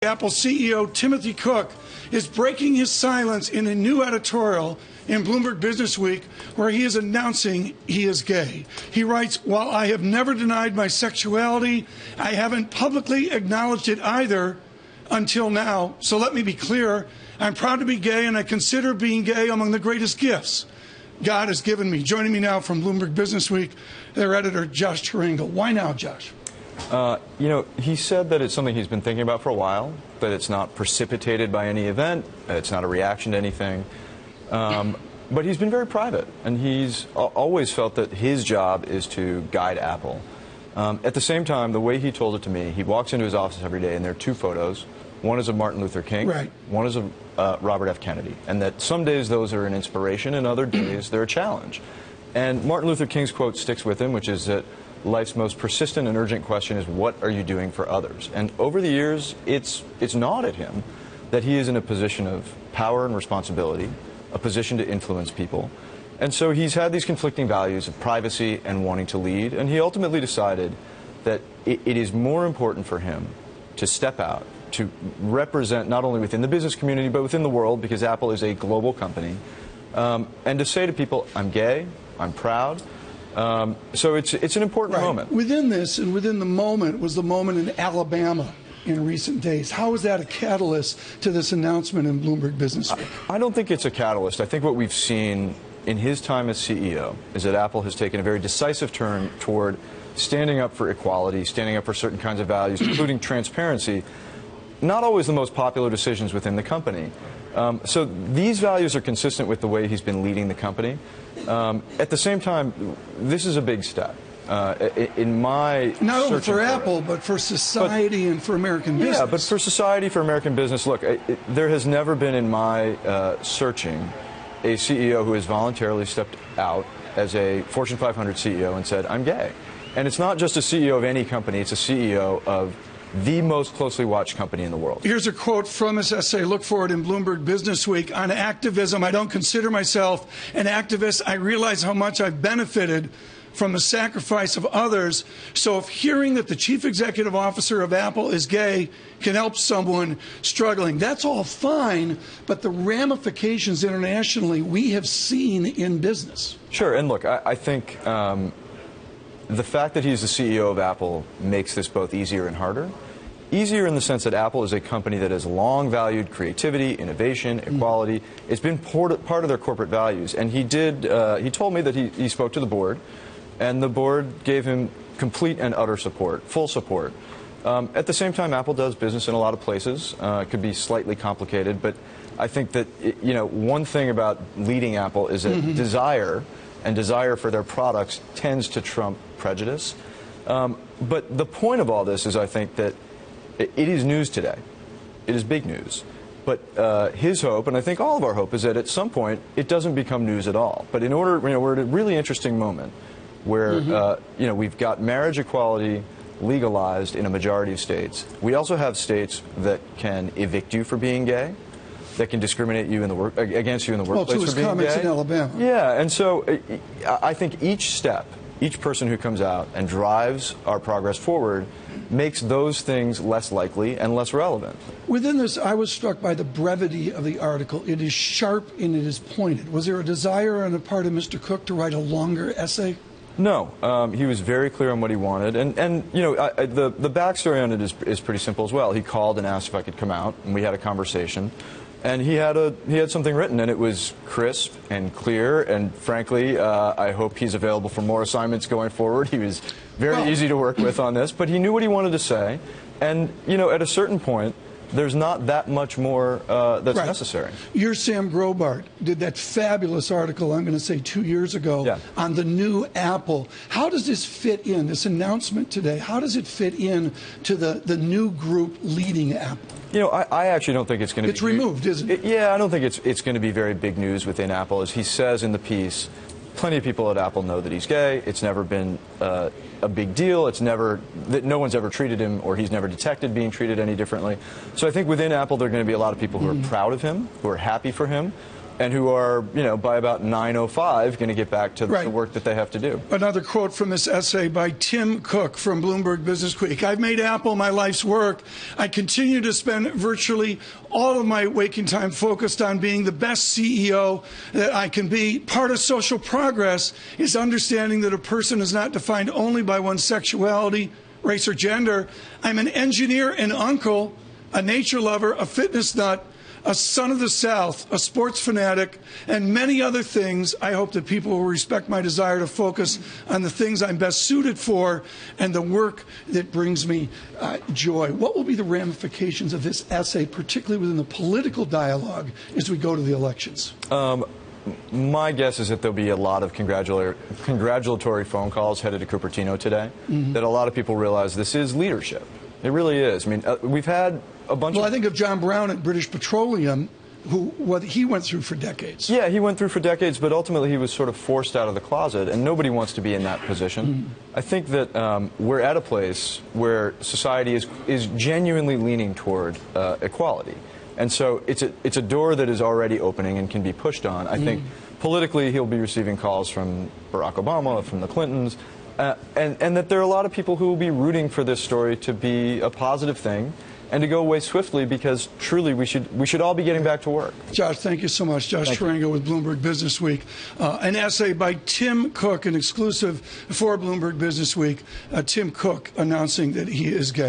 Apple CEO Timothy Cook is breaking his silence in a new editorial in Bloomberg Businessweek where he is announcing he is gay. He writes, "While I have never denied my sexuality, I haven't publicly acknowledged it either until now. So let me be clear. I'm proud to be gay, and I consider being gay among the greatest gifts God has given me." Joining me now from Bloomberg Businessweek, their editor, Josh Tyrangiel. Why now, Josh? He said that it's something he's been thinking about for a while, that it's not precipitated by any event, it's not a reaction to anything. But he's been very private, and he's always felt that his job is to guide Apple. At the same time, the way he told it to me, he walks into his office every day, and there are two photos. One is of Martin Luther King, right. One is of Robert F. Kennedy, and that some days those are an inspiration, and other days they're a challenge. And Martin Luther King's quote sticks with him, which is that life's most persistent and urgent question is, what are you doing for others? And over the years, it's gnawed at him that he is in a position of power and responsibility, a position to influence people. And so he's had these conflicting values of privacy and wanting to lead, and he ultimately decided that it is more important for him to step out, to represent not only within the business community, but within the world, because Apple is a global company, and to say to people, I'm gay, I'm proud. So it's an important moment. Within this and within the moment was the moment in Alabama in recent days. How is that a catalyst to this announcement in Bloomberg Businessweek? I don't think it's a catalyst. I think what we've seen in his time as CEO is that Apple has taken a very decisive turn toward standing up for equality, standing up for certain kinds of values, including transparency. Not always the most popular decisions within the company. So these values are consistent with the way he's been leading the company. At the same time, this is a big step. In my not only for Apple, but for society and for American business. Yeah, but for society, for American business. Look, there has never been in my searching a CEO who has voluntarily stepped out as a Fortune 500 CEO and said, I'm gay. And it's not just a CEO of any company, it's a CEO of the most closely watched company in the world. Here's a quote from his essay, look for it in Bloomberg Businessweek, on activism. I don't consider myself an activist. I realize how much I've benefited from the sacrifice of others. So if hearing that the chief executive officer of Apple is gay can help someone struggling, that's all fine, but the ramifications internationally we have seen in business. Sure, and look, I think the fact that he's the CEO of Apple makes this both easier and harder. Easier in the sense that Apple is a company that has long valued creativity, innovation, equality. It's been part of their corporate values. And he told me that he spoke to the board, and the board gave him complete and utter support, full support. At the same time, Apple does business in a lot of places. It could be slightly complicated, but I think that, one thing about leading Apple is that desire for their products tends to trump prejudice. But the point of all this is, I think, that it is news today. It is big news. But his hope, and I think all of our hope, is that at some point it doesn't become news at all. But in order, we're at a really interesting moment where, we've got marriage equality legalized in a majority of states. We also have states that can evict you for being gay, that can discriminate you against you in the workplace for being gay. Well, to his comments in Alabama. Yeah, and so I think each step, each person who comes out and drives our progress forward makes those things less likely and less relevant. Within this, I was struck by the brevity of the article. It is sharp and it is pointed. Was there a desire on the part of Mr. Cook to write a longer essay? No, he was very clear on what he wanted, and the backstory on it is pretty simple as well. He called and asked if I could come out, and we had a conversation. And he had something written, and it was crisp and clear, and frankly, I hope he's available for more assignments going forward. He was very easy to work with on this, but he knew what he wanted to say, and at a certain point, there's not that much more that's necessary. Your Sam Grobart did that fabulous article, I'm going to say 2 years ago, on the new Apple. How does this fit in, this announcement today, how does it fit in to the new group leading Apple? I actually don't think it's going to be... It's removed, isn't it? Yeah, I don't think it's going to be very big news within Apple. As he says in the piece, plenty of people at Apple know that he's gay. It's never been a big deal. It's never that no one's ever treated him, or he's never detected being treated any differently. So I think within Apple there are going to be a lot of people who are proud of him, who are happy for him, and who are, by about 9:05 going to get back to Right. the work that they have to do. Another quote from this essay by Tim Cook from Bloomberg Businessweek. I've made Apple my life's work. I continue to spend virtually all of my waking time focused on being the best CEO that I can be. Part of social progress is understanding that a person is not defined only by one's sexuality, race, or gender. I'm an engineer and uncle, a nature lover, a fitness nut, a son of the South, a sports fanatic, and many other things. I hope that people will respect my desire to focus on the things I'm best suited for and the work that brings me joy. What will be the ramifications of this essay, particularly within the political dialogue, as we go to the elections? My guess is that there'll be a lot of congratulatory phone calls headed to Cupertino today, that a lot of people realize this is leadership. It really is. I mean, we've had a bunch of... Well, I think of John Brown at British Petroleum, what he went through for decades. Yeah, he went through for decades, but ultimately he was sort of forced out of the closet, and nobody wants to be in that position. I think that we're at a place where society is genuinely leaning toward equality. And so it's a door that is already opening and can be pushed on. I think politically he'll be receiving calls from Barack Obama, from the Clintons, and that there are a lot of people who will be rooting for this story to be a positive thing and to go away swiftly, because truly we should all be getting back to work. Josh, thank you so much. Josh Tyrangiel with Bloomberg Businessweek. An essay by Tim Cook, an exclusive for Bloomberg Businessweek. Tim Cook announcing that he is gay.